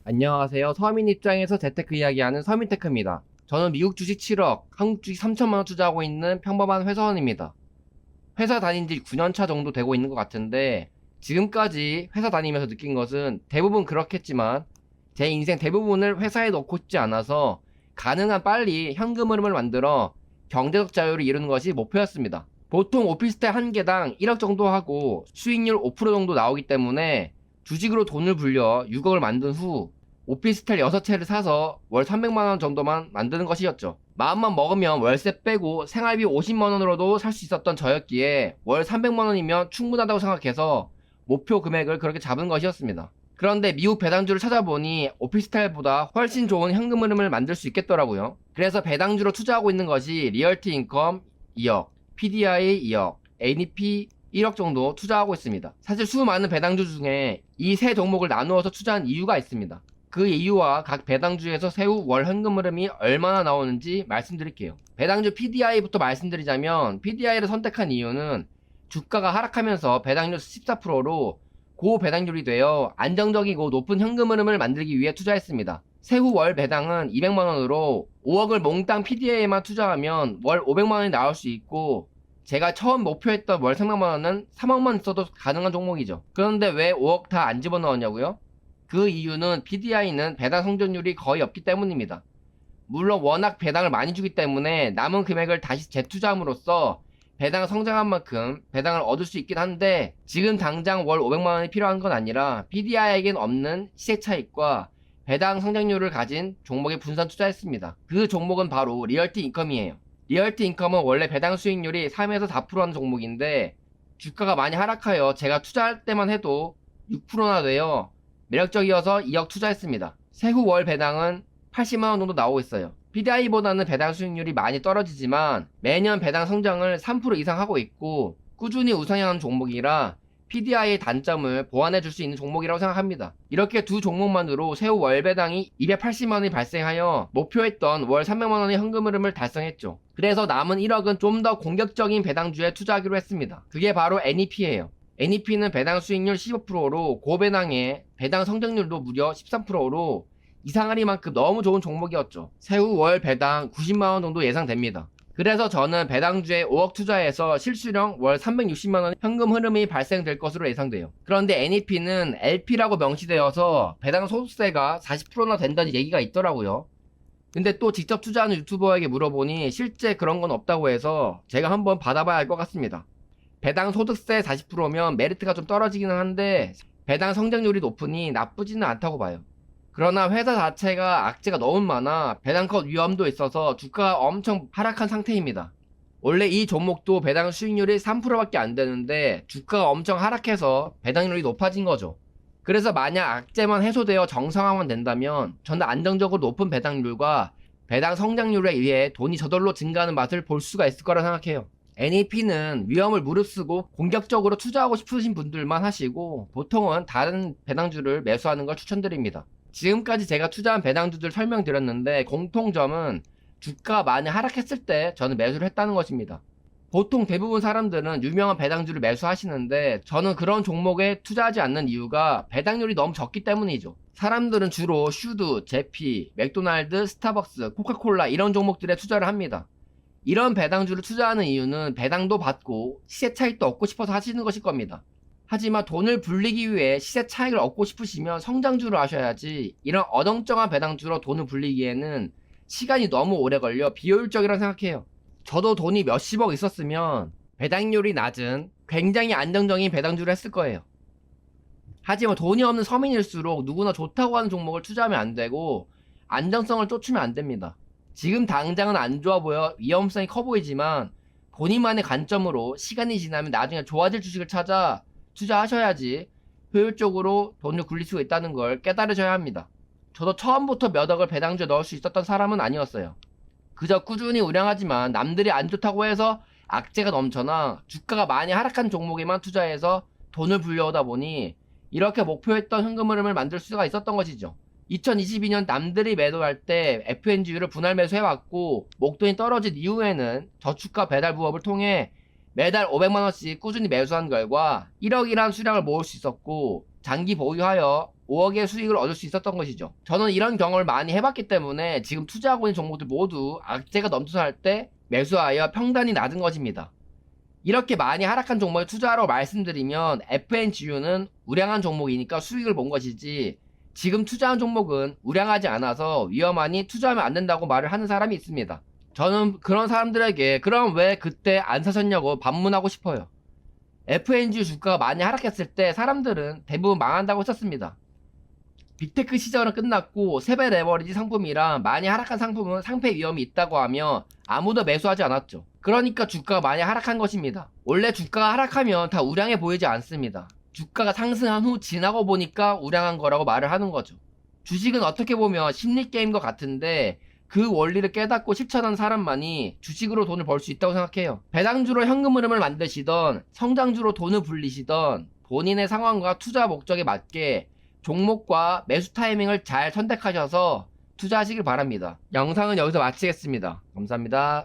안녕하세요. 서민 입장에서 재테크 이야기하는 서민테크입니다. 저는 미국 주식 7억, 한국 주식 3천만원 투자하고 있는 평범한 회사원입니다. 회사 다닌 지 9년차 정도 되고 있는 것 같은데 지금까지 회사 다니면서 느낀 것은 대부분 그렇겠지만 제 인생 대부분을 회사에 넣고 싶지 않아서 가능한 빨리 현금 흐름을 만들어 경제적 자유를 이루는 것이 목표였습니다. 보통 오피스텔 한 개당 1억 정도 하고 수익률 5% 정도 나오기 때문에 주식으로 돈을 불려 6억을 만든 후 오피스텔 6채를 사서 월 300만원 정도만 만드는 것이었죠. 마음만 먹으면 월세 빼고 생활비 50만원으로도 살 수 있었던 저였기에 월 300만원이면 충분하다고 생각해서 목표 금액을 그렇게 잡은 것이었습니다. 그런데 미국 배당주를 찾아보니 오피스텔보다 훨씬 좋은 현금 흐름을 만들 수 있겠더라고요. 그래서 배당주로 투자하고 있는 것이 리얼티 인컴 2억, PDI 2억, NEP 1억 정도 투자하고 있습니다. 사실 수많은 배당주 중에 이 세 종목을 나누어서 투자한 이유가 있습니다. 그 이유와 각 배당주에서 세후 월 현금 흐름이 얼마나 나오는지 말씀드릴게요. 배당주 PDI부터 말씀드리자면 PDI를 선택한 이유는 주가가 하락하면서 배당률 14%로 고배당률이 되어 안정적이고 높은 현금 흐름을 만들기 위해 투자했습니다. 세후 월 배당은 200만원으로 5억을 몽땅 PDI에만 투자하면 월 500만원이 나올 수 있고 제가 처음 목표했던 월 300만원은 3억만 있어도 가능한 종목이죠. 그런데 왜 5억 다 안 집어넣었냐고요? 그 이유는 PDI는 배당 성장률이 거의 없기 때문입니다. 물론 워낙 배당을 많이 주기 때문에 남은 금액을 다시 재투자함으로써 배당 성장한 만큼 배당을 얻을 수 있긴 한데 지금 당장 월 500만원이 필요한 건 아니라 PDI에겐 없는 시세 차익과 배당 성장률을 가진 종목에 분산 투자했습니다. 그 종목은 바로 리얼티 인컴이에요. 리얼티 인컴은 원래 배당 수익률이 3에서 4% 하는 종목인데 주가가 많이 하락하여 제가 투자할 때만 해도 6%나 되어 매력적이어서 2억 투자했습니다. 세후 월 배당은 80만원 정도 나오고 있어요. PDI보다는 배당 수익률이 많이 떨어지지만 매년 배당 성장을 3% 이상 하고 있고 꾸준히 우상향하는 종목이라 PDI의 단점을 보완해 줄 수 있는 종목이라고 생각합니다. 이렇게 두 종목만으로 세후 월 배당이 280만원이 발생하여 목표했던 월 300만원의 현금 흐름을 달성했죠. 그래서 남은 1억은 좀 더 공격적인 배당주에 투자하기로 했습니다. 그게 바로 NEP예요. NEP는 배당 수익률 15%로 고배당에 배당 성장률도 무려 13%로 이상하리만큼 너무 좋은 종목이었죠. 세후 월 배당 90만원 정도 예상됩니다. 그래서 저는 배당주에 5억 투자해서 실수령 월 360만원 현금 흐름이 발생될 것으로 예상돼요. 그런데 NEP는 LP라고 명시되어서 배당 소득세가 40%나 된다는 얘기가 있더라고요. 근데 또 직접 투자하는 유튜버에게 물어보니 실제 그런 건 없다고 해서 제가 한번 받아봐야 할 것 같습니다. 배당 소득세 40%면 메리트가 좀 떨어지기는 한데 배당 성장률이 높으니 나쁘지는 않다고 봐요. 그러나 회사 자체가 악재가 너무 많아 배당컷 위험도 있어서 주가가 엄청 하락한 상태입니다. 원래 이 종목도 배당 수익률이 3%밖에 안 되는데 주가가 엄청 하락해서 배당률이 높아진 거죠. 그래서 만약 악재만 해소되어 정상화만 된다면 저는 안정적으로 높은 배당률과 배당 성장률에 의해 돈이 저절로 증가하는 맛을 볼 수가 있을 거라 생각해요. NEP는 위험을 무릅쓰고 공격적으로 투자하고 싶으신 분들만 하시고 보통은 다른 배당주를 매수하는 걸 추천드립니다. 지금까지 제가 투자한 배당주들 설명드렸는데 공통점은 주가가 많이 하락했을 때 저는 매수를 했다는 것입니다. 보통 대부분 사람들은 유명한 배당주를 매수하시는데 저는 그런 종목에 투자하지 않는 이유가 배당률이 너무 적기 때문이죠. 사람들은 주로 슈드, 제피, 맥도날드, 스타벅스, 코카콜라 이런 종목들에 투자를 합니다. 이런 배당주를 투자하는 이유는 배당도 받고 시세 차익도 얻고 싶어서 하시는 것일 겁니다. 하지만 돈을 불리기 위해 시세 차익을 얻고 싶으시면 성장주를 하셔야지 이런 어정쩡한 배당주로 돈을 불리기에는 시간이 너무 오래 걸려 비효율적이라고 생각해요. 저도 돈이 몇십억 있었으면 배당률이 낮은 굉장히 안정적인 배당주를 했을 거예요. 하지만 돈이 없는 서민일수록 누구나 좋다고 하는 종목을 투자하면 안 되고 안정성을 쫓으면 안 됩니다. 지금 당장은 안 좋아 보여 위험성이 커 보이지만 본인만의 관점으로 시간이 지나면 나중에 좋아질 주식을 찾아 투자하셔야지 효율적으로 돈을 굴릴 수 있다는 걸 깨달으셔야 합니다. 저도 처음부터 몇 억을 배당주에 넣을 수 있었던 사람은 아니었어요. 그저 꾸준히 우량하지만 남들이 안 좋다고 해서 악재가 넘쳐나 주가가 많이 하락한 종목에만 투자해서 돈을 불려오다 보니 이렇게 목표했던 현금 흐름을 만들 수가 있었던 것이죠. 2022년 남들이 매도할 때 FNGU를 분할 매수해왔고 목돈이 떨어진 이후에는 저축과 배달 부업을 통해 매달 500만원씩 꾸준히 매수한 결과 1억이란 수량을 모을 수 있었고 장기 보유하여 5억의 수익을 얻을 수 있었던 것이죠. 저는 이런 경험을 많이 해봤기 때문에 지금 투자하고 있는 종목들 모두 악재가 넘쳐날 때 매수하여 평단이 낮은 것입니다. 이렇게 많이 하락한 종목에 투자하라고 말씀드리면 FNGU는 우량한 종목이니까 수익을 본 것이지, 지금 투자한 종목은 우량하지 않아서 위험하니 투자하면 안 된다고 말을 하는 사람이 있습니다. 저는 그런 사람들에게 그럼 왜 그때 안 사셨냐고 반문하고 싶어요. FNGU 주가가 많이 하락했을 때 사람들은 대부분 망한다고 했었습니다. 빅테크 시절은 끝났고 세배 레버리지 상품이랑 많이 하락한 상품은 상패 위험이 있다고 하며 아무도 매수하지 않았죠. 그러니까 주가가 많이 하락한 것입니다. 원래 주가가 하락하면 다 우량해 보이지 않습니다. 주가가 상승한 후 지나고 보니까 우량한 거라고 말을 하는 거죠. 주식은 어떻게 보면 심리게임과 같은데 그 원리를 깨닫고 실천한 사람만이 주식으로 돈을 벌 수 있다고 생각해요. 배당주로 현금 흐름을 만드시던 성장주로 돈을 불리시던 본인의 상황과 투자 목적에 맞게 종목과 매수 타이밍을 잘 선택하셔서 투자하시길 바랍니다. 영상은 여기서 마치겠습니다. 감사합니다.